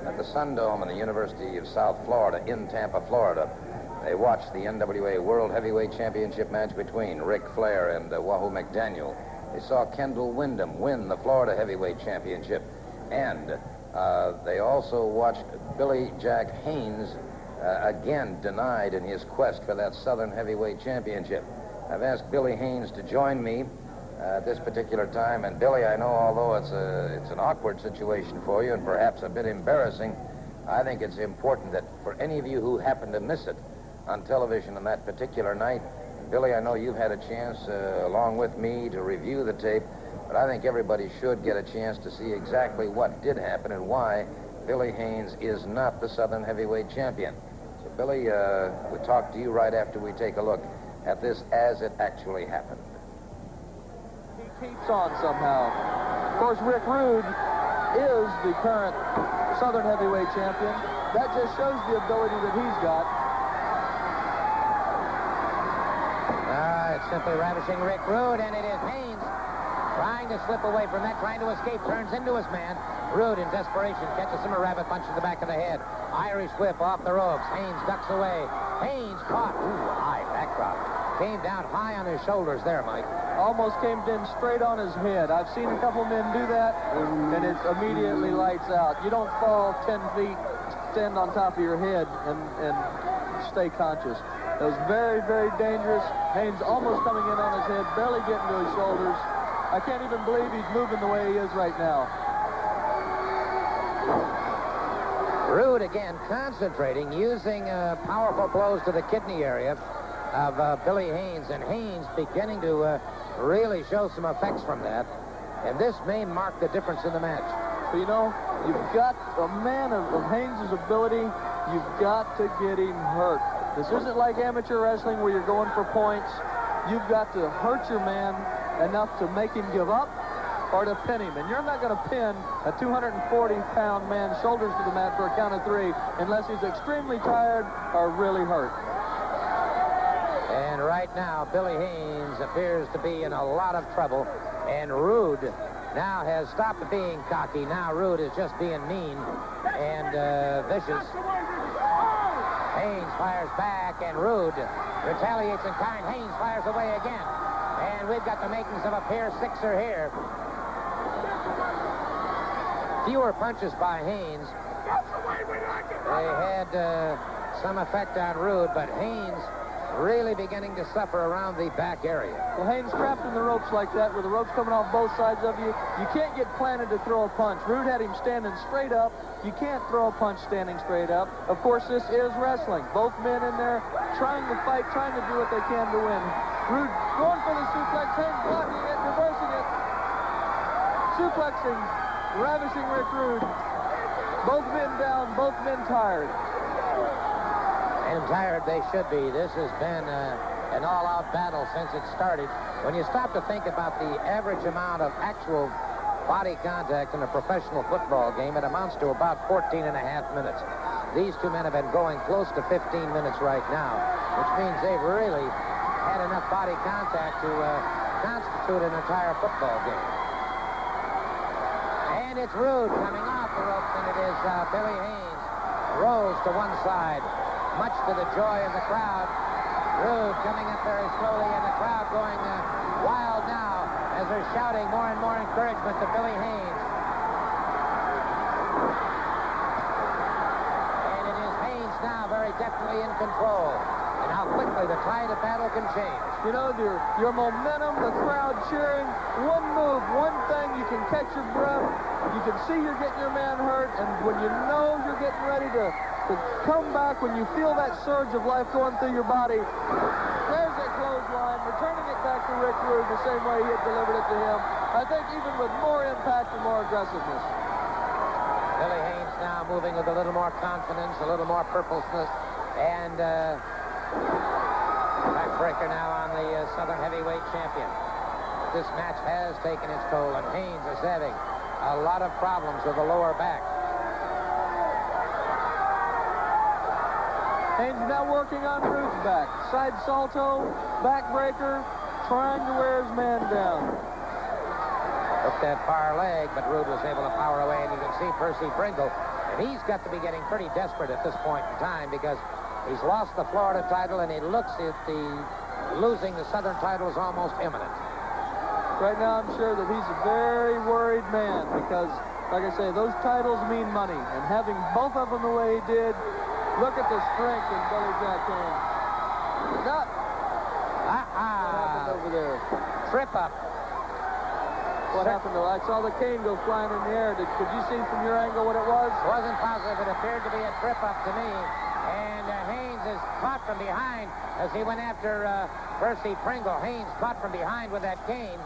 at the Sun Dome in the University of South Florida in Tampa, Florida. They watched the NWA World Heavyweight Championship match between Ric Flair and Wahoo McDaniel. They saw Kendall Windham win the Florida Heavyweight Championship. And they also watched Billy+Jack Haynes again denied in his quest for that Southern Heavyweight Championship. I've asked Billy Haynes to join me at this particular time. And Billy, I know although it's an awkward situation for you and perhaps a bit embarrassing, I think it's important that for any of you who happen to miss it on television on that particular night, Billy, I know you've had a chance, along with me, to review the tape, but I think everybody should get a chance to see exactly what did happen and why Billy Haynes is not the Southern Heavyweight Champion. So, Billy, we'll talk to you right after we take a look at this as it actually happened. He keeps on somehow. Of course, Rick Rude is the current Southern Heavyweight Champion. That just shows the ability that he's got. It's simply ravishing Rick Rude, and it is Haynes trying to slip away from that, trying to escape, turns into his man. Rude, in desperation, catches him a rabbit punch to the back of the head. Irish whip off the ropes. Haynes ducks away. Haynes caught. Ooh, high backdrop. Came down high on his shoulders there, Mike. Almost came in straight on his head. I've seen a couple men do that, and it immediately lights out. You don't fall 10 feet, stand on top of your head, and stay conscious. It was very, very dangerous. Haynes almost coming in on his head, barely getting to his shoulders. I can't even believe he's moving the way he is right now. Rude again concentrating, using powerful blows to the kidney area of Billy Haynes, and Haynes beginning to really show some effects from that. And this may mark the difference in the match. But you know, you've got a man of Haynes' ability, you've got to get him hurt. This isn't like amateur wrestling where you're going for points. You've got to hurt your man enough to make him give up or to pin him. And you're not going to pin a 240-pound man's shoulders to the mat for a count of 3 unless he's extremely tired or really hurt. And right now, Billy Haynes appears to be in a lot of trouble. And Rude now has stopped being cocky. Now Rude is just being mean and vicious. Haynes fires back, and Rude retaliates in kind. Haynes fires away again. And we've got the makings of a pair sixer here. Fewer punches by Haynes. They had some effect on Rude, but Haynes really beginning to suffer around the back area. Well, Haynes trapped in the ropes like that, with the ropes coming off both sides of you. You can't get planted to throw a punch. Rude had him standing straight up. You can't throw a punch standing straight up. Of course, this is wrestling. Both men in there trying to fight, trying to do what they can to win. Rude going for the suplex, Haynes blocking it, reversing it. Suplexing, ravishing Rick Rude. Both men down, both men tired. And tired they should be. This has been an all-out battle since it started. When you stop to think about the average amount of actual body contact in a professional football game, it amounts to about 14 and a half minutes. These two men have been going close to 15 minutes right now, which means they've really had enough body contact to constitute an entire football game. And it's Rude coming off the ropes, and it is Billy Haynes. Rolls to one side, much to the joy of the crowd. Rude coming up very slowly, and the crowd going wild now as they're shouting more and more encouragement to Billy Haynes. And it is Haynes now very definitely in control. And how quickly the tide of battle can change. You know, your momentum, the crowd cheering, one move, one thing, you can catch your breath. You can see you're getting your man hurt, and when you know you're getting ready to come back, when you feel that surge of life going through your body, there's that clothesline, returning it back to Rick Rude the same way he had delivered it to him. I think even with more impact and more aggressiveness. Billy Haynes now moving with a little more confidence, a little more purposeness, and backbreaker now on the Southern Heavyweight Champion. This match has taken its toll, and Haynes is having a lot of problems with the lower back. Haynes now working on Rude's back. Side salto, backbreaker, trying to wear his man down. Took that far leg, but Rude was able to power away, and you can see Percy Pringle And he's got to be getting pretty desperate at this point in time because he's lost the Florida title, and he looks at losing the Southern title is almost imminent. Right now, I'm sure that he's a very worried man because, like I say, those titles mean money. And having both of them the way he did, look at the strength in Billy+Jack Haynes. What happened over there? Trip up. What happened to I saw the cane go flying in the air. Could you see from your angle what it was? Wasn't positive. It appeared to be a trip up to me. And Haynes is caught from behind as he went after Percy Pringle. Haynes caught from behind with that cane.